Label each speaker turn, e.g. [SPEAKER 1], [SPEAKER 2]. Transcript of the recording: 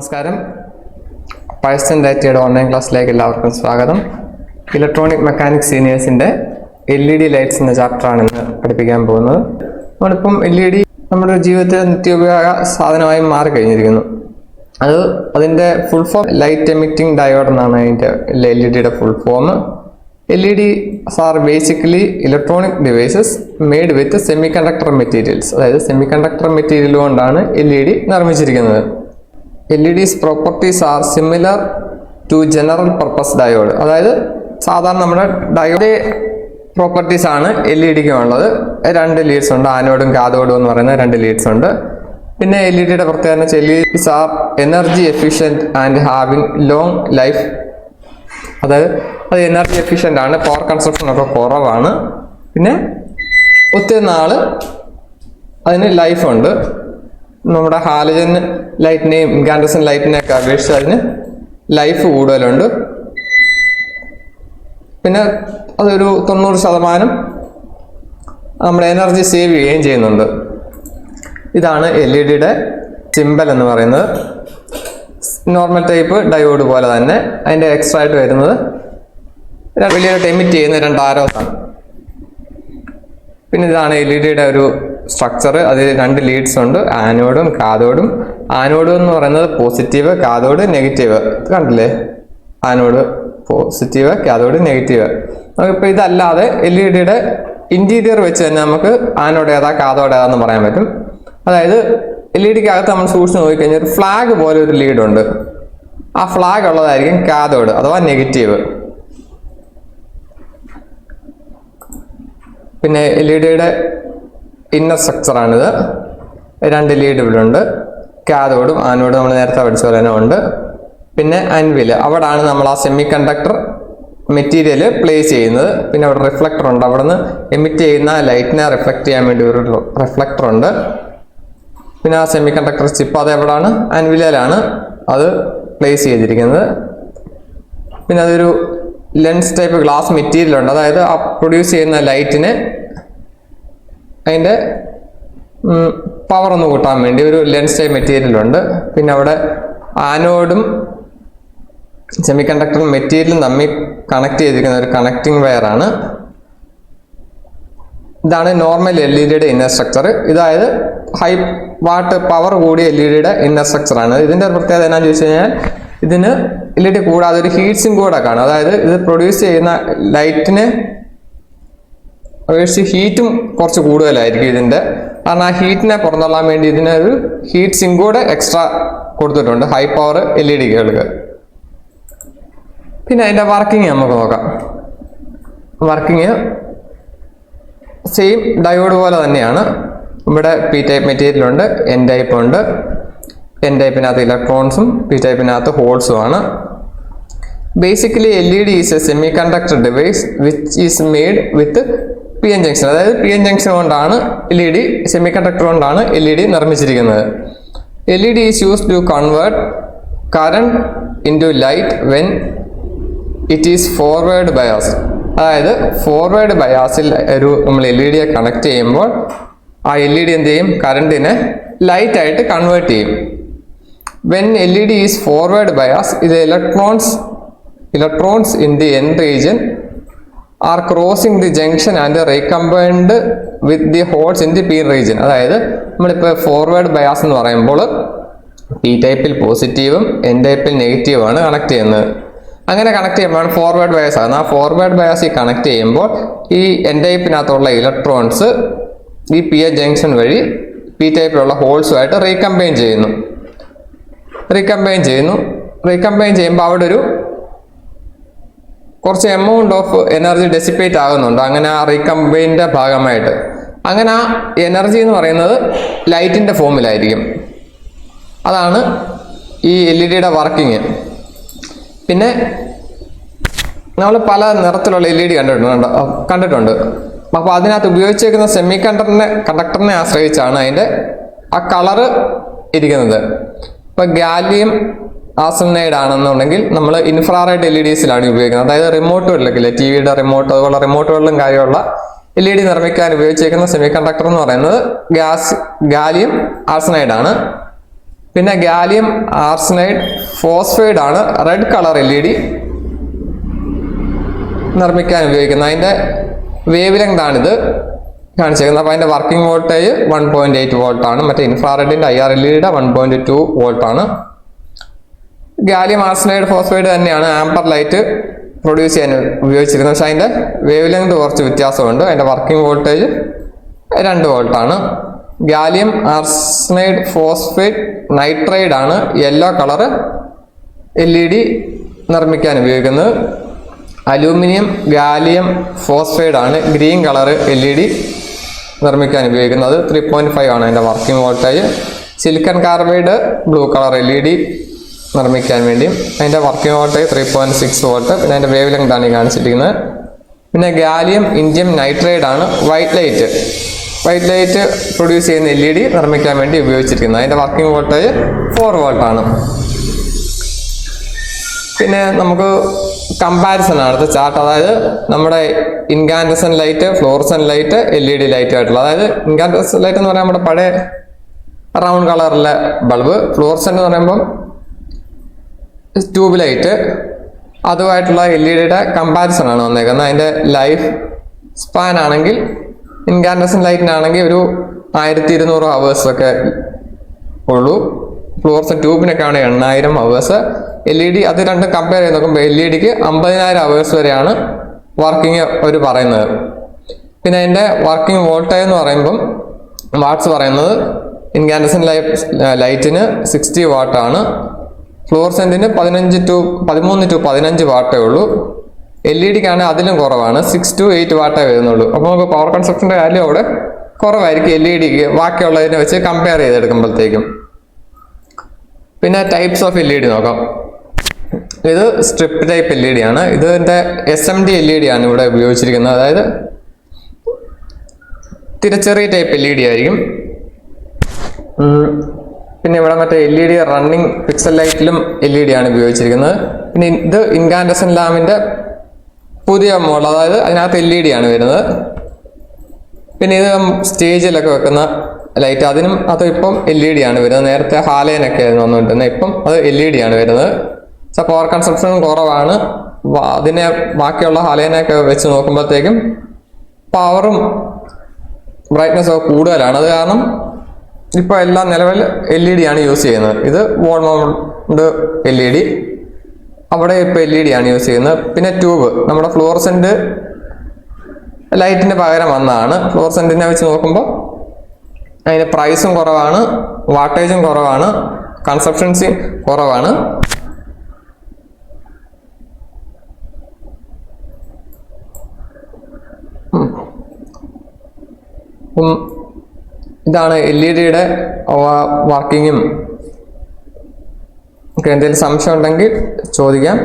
[SPEAKER 1] നമസ്കാരം. പഴശ്ശൻ ഡാറ്റയുടെ ഓൺലൈൻ ക്ലാസ്സിലേക്ക് എല്ലാവർക്കും സ്വാഗതം. ഇലക്ട്രോണിക് മെക്കാനിക്സ് സീനിയേഴ്സിൻ്റെ LED ലൈറ്റ്സ് എന്ന ചാപ്റ്ററാണ് ഇന്ന് പഠിപ്പിക്കാൻ പോകുന്നത്. നമ്മളിപ്പം LED നമ്മുടെ ജീവിതത്തിൽ നിത്യോപയോഗ സാധനമായി മാറിക്കഴിഞ്ഞിരിക്കുന്നു. അതിൻ്റെ full form light emitting diode എന്നാണ് അതിൻ്റെ LEDയുടെ full form. LEDs are basically electronic devices made with semiconductor materials. അതായത് സെമികണ്ടക്ടർ മെറ്റീരിയൽ കൊണ്ടാണ് LED നിർമ്മിച്ചിരിക്കുന്നത്. LEDs properties are similar to general purpose diode. അതായത് സാധാരണ നമ്മുടെ ഡയോഡ് പ്രോപ്പർട്ടീസ് ആണ് LEDക്ക് ഉള്ളത്. രണ്ട് ലീഡ്സ് ഉണ്ട്, ആനോഡും കാഥോഡും എന്ന് പറയുന്ന രണ്ട് ലീഡ്സ് ഉണ്ട്. പിന്നെ LEDയുടെ പ്രത്യേകത LEDs are energy efficient and having long life. അതായത് അത് എനർജി എഫിഷ്യൻ്റ് ആണ്, പവർ കൺസപ്ഷൻ ഒക്കെ കുറവാണ്, പിന്നെ ഒത്തിരി നാൾ അതിന് ലൈഫുണ്ട്. നമ്മുടെ ഹാലജൻ ലൈറ്റിനെയും ഇൻകാൻഡസൻ ലൈറ്റിനെയൊക്കെ അപേക്ഷിച്ച് അതിന് ലൈഫ് കൂടുതലുണ്ട്. പിന്നെ അതൊരു 90% നമ്മുടെ എനർജി സേവ് ചെയ്യുകയും ചെയ്യുന്നുണ്ട്. ഇതാണ് LEDയുടെ സിമ്പൽ എന്ന് പറയുന്നത്. നോർമൽ ടൈപ്പ് ഡയോഡ് പോലെ തന്നെ അതിൻ്റെ എക്സ്ട്രാ ആയിട്ട് വരുന്നത് വലിയൊരു എമിറ്റ് ചെയ്യുന്ന രണ്ട് ആരോസാണ്. പിന്നെ ഇതാണ് LEDയുടെ ഒരു സ്ട്രക്ചർ. അതിൽ രണ്ട് ലീഡ്സ് ഉണ്ട്, ആനോഡും കാഥോഡും. ആനോഡ് എന്ന് പറയുന്നത് പോസിറ്റീവ്, കാഥോഡ് നെഗറ്റീവ്. കണ്ടില്ലേ, ആനോഡ് പോസിറ്റീവ്, കാഥോഡ് നെഗറ്റീവ്. നമുക്കിപ്പോൾ ഇതല്ലാതെ LEDയുടെ ഇന്റീരിയർ വെച്ച് തന്നെ നമുക്ക് ആനോഡ് ഏതാ കാഥോഡ് ഏതാന്ന് പറയാൻ പറ്റും. അതായത് LEDക്ക് അകത്ത് നമ്മൾ സൂക്ഷിച്ച് നോക്കിക്കഴിഞ്ഞാൽ ഒരു ഫ്ലാഗ് പോലെ ഒരു ലീഡ് ഉണ്ട്. ആ ഫ്ലാഗ് ഉള്ളതായിരിക്കും കാഥോഡ് അഥവാ നെഗറ്റീവ്. പിന്നെ LEDയുടെ ഇന്നർ സ്ട്രക്ചറാണിത്. രണ്ട് ലീഡ് ഇവിടുണ്ട്, കാഥോഡും ആനോഡും നമ്മൾ നേരത്തെ പഠിച്ച പോലെ തന്നെ ഉണ്ട്. പിന്നെ അൻവില്, അവിടാണ് നമ്മൾ ആ സെമി കണ്ടക്ടർ മെറ്റീരിയൽ പ്ലേസ് ചെയ്യുന്നത്. പിന്നെ അവിടെ റിഫ്ലക്ടർ ഉണ്ട്, അവിടെ നിന്ന് എമിറ്റ് ചെയ്യുന്ന ലൈറ്റിനെ റിഫ്ലക്ട് ചെയ്യാൻ വേണ്ടി ഒരു റിഫ്ലക്ടർ ഉണ്ട്. പിന്നെ ആ സെമി കണ്ടക്ടർ ചിപ്പ് അത് എവിടെയാണ്, അൻവിലയിലാണ് അത് പ്ലേസ് ചെയ്തിരിക്കുന്നത്. പിന്നെ അതൊരു ലെൻസ് ടൈപ്പ് ഗ്ലാസ് മെറ്റീരിയൽ ഉണ്ട്. അതായത് ആ പ്രൊഡ്യൂസ് ചെയ്യുന്ന ലൈറ്റിന് അതിൻ്റെ പവർ ഒന്ന് കൂട്ടാൻ വേണ്ടി ഒരു ലെൻസ് ടൈപ്പ് മെറ്റീരിയൽ ഉണ്ട്. പിന്നെ അവിടെ ആനോഡും സെമി കണ്ടക്ടർ മെറ്റീരിയലും തമ്മിൽ കണക്ട് ചെയ്തിരിക്കുന്ന ഒരു കണക്റ്റിംഗ് വയറാണ്. ഇതാണ് നോർമൽ LEDയുടെ ഇന്നർ സ്ട്രക്ചർ. ഇതായത് ഹൈ വാട്ട് പവർ കൂടിയ LEDയുടെ ഇന്നർ സ്ട്രക്ചറാണ്. ഇതിൻ്റെ ഒരു പ്രത്യേകത എന്നാന്ന് ചോദിച്ചു കഴിഞ്ഞാൽ ഇതിന് LED കൂടാതെ ഒരു ഹീറ്റ് സിങ്ക് കൂടെ കാണും. അതായത് ഇത് പ്രൊഡ്യൂസ് ചെയ്യുന്ന ലൈറ്റിന് അപേക്ഷിച്ച് ഹീറ്റും കുറച്ച് കൂടുതലായിരിക്കും ഇതിൻ്റെ. കാരണം ആ ഹീറ്റിനെ പുറന്തള്ളാൻ വേണ്ടി ഇതിനൊരു ഹീറ്റ് സിങ്ക് കൂടെ എക്സ്ട്രാ കൊടുത്തിട്ടുണ്ട് ഹൈ പവർ LEDകൾക്ക്. പിന്നെ അതിൻ്റെ വർക്കിംഗ് നമുക്ക് നോക്കാം. വർക്കിംഗ് സെയിം ഡയോഡ് പോലെ തന്നെയാണ്. ഇവിടെ P ടൈപ്പ് മെറ്റീരിയൽ ഉണ്ട്, N ടൈപ്പ് ഉണ്ട്. N ടൈപ്പിനകത്ത് ഇലക്ട്രോൺസും P ടൈപ്പിനകത്ത് ഹോൾസും ആണ്. Basically LED is a semiconductor device which is made with PN junction. അതായത് PN ജംഗ്ഷൻ കൊണ്ടാണ് LED, സെമി കണ്ടക്ടർ കൊണ്ടാണ് LED നിർമ്മിച്ചിരിക്കുന്നത്. LED is used to convert current into light when it is forward bias. അതായത് forward ബയാസിൽ നമ്മൾ LEDയെ connect ചെയ്യുമ്പോൾ ആ LED എന്ത് ചെയ്യും, കറണ്ടിനെ ലൈറ്റായിട്ട് കൺവേർട്ട് ചെയ്യും. When LED is forward bias ഇത് electrons in the N region are crossing the junction and recombined with the holes in the P region. അതായത് നമ്മളിപ്പോൾ ഫോർവേഡ് ബയാസ് എന്ന് പറയുമ്പോൾ P ടൈപ്പിൽ പോസിറ്റീവും N ടൈപ്പിൽ നെഗറ്റീവുമാണ് കണക്ട് ചെയ്യുന്നത്. അങ്ങനെ കണക്ട് ചെയ്യുമ്പോൾ ഫോർവേഡ് ബയാസ് ആകുന്നത്. ആ ഫോർവേഡ് ബയാസിൽ കണക്ട് ചെയ്യുമ്പോൾ ഈ N ടൈപ്പിനകത്തുള്ള ഇലക്ട്രോൺസ് ഈ PN ജംഗ്ഷൻ വഴി P ടൈപ്പിലുള്ള ഹോൾസുമായിട്ട് റീകമ്പൈൻ ചെയ്യുമ്പോൾ അവിടെ ഒരു കുറച്ച് എമൗണ്ട് ഓഫ് എനർജി ഡെസിപ്പേറ്റ് ആകുന്നുണ്ട്. അങ്ങനെ ആ റീകമ്പൈൻ്റെ ഭാഗമായിട്ട് അങ്ങനെ ആ എനർജി എന്ന് പറയുന്നത് ലൈറ്റിൻ്റെ ഫോമിലായിരിക്കും. അതാണ് ഈ LEDയുടെ വർക്കിംഗ്. പിന്നെ നമ്മൾ പല നിറത്തിലുള്ള LED കണ്ടിട്ടുണ്ട്. അപ്പോൾ അതിനകത്ത് ഉപയോഗിച്ചേക്കുന്ന സെമി കണ്ടക്ടറിനെ ആശ്രയിച്ചാണ് അതിൻ്റെ ആ കളറ് ഇരിക്കുന്നത്. ഇപ്പോൾ ഗാലിയം ആർസനൈഡ് ആണെന്നുണ്ടെങ്കിൽ നമ്മൾ ഇൻഫ്രാറെഡ് LEDസിലാണ് ഉപയോഗിക്കുന്നത്. അതായത് റിമോട്ടുകളിലൊക്കെ TVയുടെ റിമോട്ട്, അതുപോലെ റിമോട്ടുകളിലും കാര്യമുള്ള LED നിർമ്മിക്കാൻ ഉപയോഗിച്ചേക്കുന്ന സെമി കണ്ടക്ടർ എന്ന് പറയുന്നത് ഗാലിയം ആർസനൈഡ് ആണ്. പിന്നെ ഗാലിയം ആർസനൈഡ് ഫോസ്ഫൈഡ് ആണ് റെഡ് കളർ LED നിർമ്മിക്കാൻ ഉപയോഗിക്കുന്നത്. അതിൻ്റെ വേവ് ലെങ്ത് ആണിത് കാണിച്ചേക്കുന്നത്. അപ്പോൾ അതിൻ്റെ വർക്കിംഗ് വോൾട്ടേജ് 1.8 വോൾട്ട് ആണ്. മറ്റേ ഇൻഫ്രാറെഡിൻ്റെ IR LED 1.2 വോൾട്ട് ആണ്. ഗാലിയം ആർസനൈഡ് ഫോസ്ഫൈഡ് തന്നെയാണ് ആംബർ ലൈറ്റ് പ്രൊഡ്യൂസ് ചെയ്യാൻ ഉപയോഗിച്ചിരുന്നത്. പക്ഷേ അതിൻ്റെ വേവ് ലെങ്ത് കുറച്ച് വ്യത്യാസമുണ്ട്. അതിൻ്റെ വർക്കിംഗ് വോൾട്ടേജ് 2 വോൾട്ട് ആണ്. ഗാലിയം ആർസനൈഡ് ഫോസ്ഫേറ്റ് നൈട്രൈഡ് ആണ് യെല്ലോ കളർ LED നിർമ്മിക്കാൻ ഉപയോഗിക്കുന്നത്. അലൂമിനിയം ഗാലിയം ഫോസ്ഫൈഡ് ആണ് ഗ്രീൻ കളർ LED നിർമ്മിക്കാൻ ഉപയോഗിക്കുന്നത്. 3.5 ആണ് അതിൻ്റെ working voltage. Silicon carbide blue colour LED നിർമ്മിക്കാൻ വേണ്ടിയും അതിൻ്റെ വർക്കിംഗ് വോൾട്ടേജ് 3.6 വോൾട്ട്. പിന്നെ അതിൻ്റെ വേവ് ലെങ്ത് ആണ് ഈ കാണിച്ചിരിക്കുന്നത്. പിന്നെ ഗാലിയം ഇൻഡിയം നൈട്രൈഡ് ആണ് വൈറ്റ് ലൈറ്റ് പ്രൊഡ്യൂസ് ചെയ്യുന്ന LED നിർമ്മിക്കാൻ വേണ്ടി ഉപയോഗിച്ചിരിക്കുന്നത്. അതിൻ്റെ വർക്കിംഗ് വോൾട്ടേജ് 4 വോൾട്ട് ആണ്. പിന്നെ നമുക്ക് കമ്പാരിസൺ ആണ് അടുത്ത ചാർട്ട്. അതായത് നമ്മുടെ incandescent light, fluorescent light, LED light ആയിട്ടുള്ള. അതായത് ഇൻകാൻഡസൻ ലൈറ്റ് എന്ന് പറയുമ്പോൾ നമ്മുടെ പഴയ റൗണ്ട് കളറിലെ ബൾബ്, ഫ്ലോറസൻ എന്ന് പറയുമ്പം ട്യൂബ് ലൈറ്റ്, അതുമായിട്ടുള്ള LED കമ്പാരിസൺ ആണ് വന്നേക്കുന്നത്. അതിൻ്റെ ലൈഫ് സ്പാൻ ആണെങ്കിൽ ഇൻകാൻഡസൻ ലൈറ്റിനാണെങ്കിൽ ഒരു 1200 ഹവേഴ്സൊക്കെ ഉള്ളൂ. Fluorescent ട്യൂബിനൊക്കെയാണ് 8000 hours. LED അത് രണ്ടും കമ്പയർ ചെയ്ത് നോക്കുമ്പോൾ LEDക്ക് 50000 ഹവേഴ്സ് വരെയാണ് വർക്കിംഗ് അവർ പറയുന്നത്. പിന്നെ അതിൻ്റെ വർക്കിംഗ് വോൾട്ടേജ് എന്ന് പറയുമ്പം വാട്ട്സ് പറയുന്നത് ഇൻകാൻഡസൻ ലൈറ്റിന് 60 വാട്ടാണ്. ഫ്ലോറസെൻറ്റിന് 13 to 15 വാട്ടേ ഉള്ളൂ. LEDക്കാണെങ്കിൽ അതിലും കുറവാണ്, 6 to 8 വാട്ടേ വരുന്നുള്ളൂ. അപ്പോൾ നമുക്ക് പവർ കൺസപ്ഷൻ്റെ കാര്യം അവിടെ കുറവായിരിക്കും LEDക്ക് ബാക്കിയുള്ളതിനെ വെച്ച് കമ്പയർ ചെയ്തെടുക്കുമ്പോഴത്തേക്കും. പിന്നെ ടൈപ്സ് ഓഫ് LED നോക്കാം. ഇത് സ്ട്രിപ്പ് ടൈപ്പ് LED ആണ്. ഇതിൻ്റെ SMD LED ആണ് ഇവിടെ ഉപയോഗിച്ചിരിക്കുന്നത്. അതായത് തിരച്ചെറിയ ടൈപ്പ് LED ആയിരിക്കും. പിന്നെ ഇവിടെ മറ്റേ LED റണ്ണിങ് പിക്സൽ ലൈറ്റിലും LED ആണ് ഉപയോഗിച്ചിരിക്കുന്നത്. പിന്നെ ഇത് ഇൻകാൻഡസൻ ലാമ്പിൻ്റെ പുതിയ മോഡൽ, അതായത് അതിനകത്ത് LED ആണ് വരുന്നത്. പിന്നെ ഇത് സ്റ്റേജിലൊക്കെ വെക്കുന്ന ലൈറ്റ്, അതിനും അത് ഇപ്പം LED ആണ് വരുന്നത്. നേരത്തെ ഹാലജനൊക്കെ ആയിരുന്നു വന്നുകൊണ്ടിരുന്നത്, ഇപ്പം അത് LED ആണ് വരുന്നത്. സോ പവർ കൺസപ്ഷനും കുറവാണ്. അതിനെ ബാക്കിയുള്ള ഹാലജനൊക്കെ വെച്ച് നോക്കുമ്പോഴത്തേക്കും പവറും ബ്രൈറ്റ്നസ്സും ഒക്കെ കൂടുതലാണ്. അത് കാരണം ഇപ്പോൾ എല്ലാം നിലവിൽ LED ആണ് യൂസ് ചെയ്യുന്നത്. ഇത് വോൾ മൗണ്ട് LED, അവിടെ ഇപ്പോൾ LED ആണ് യൂസ് ചെയ്യുന്നത്. പിന്നെ ട്യൂബ് നമ്മുടെ ഫ്ലോറസെന്റ് ലൈറ്റിന് പകരം വന്നതാണ്. ഫ്ലോറസെന്റിനെ വെച്ച് നോക്കുമ്പോൾ അതിന് പ്രൈസും കുറവാണ്, വാട്ടേജും കുറവാണ്, കൺസപ്ഷൻസും കുറവാണ്. ഇതാണ് LEDയുടെ വർക്കിങ്ങും. എന്തെങ്കിലും സംശയം ഉണ്ടെങ്കിൽ ചോദിക്കാം.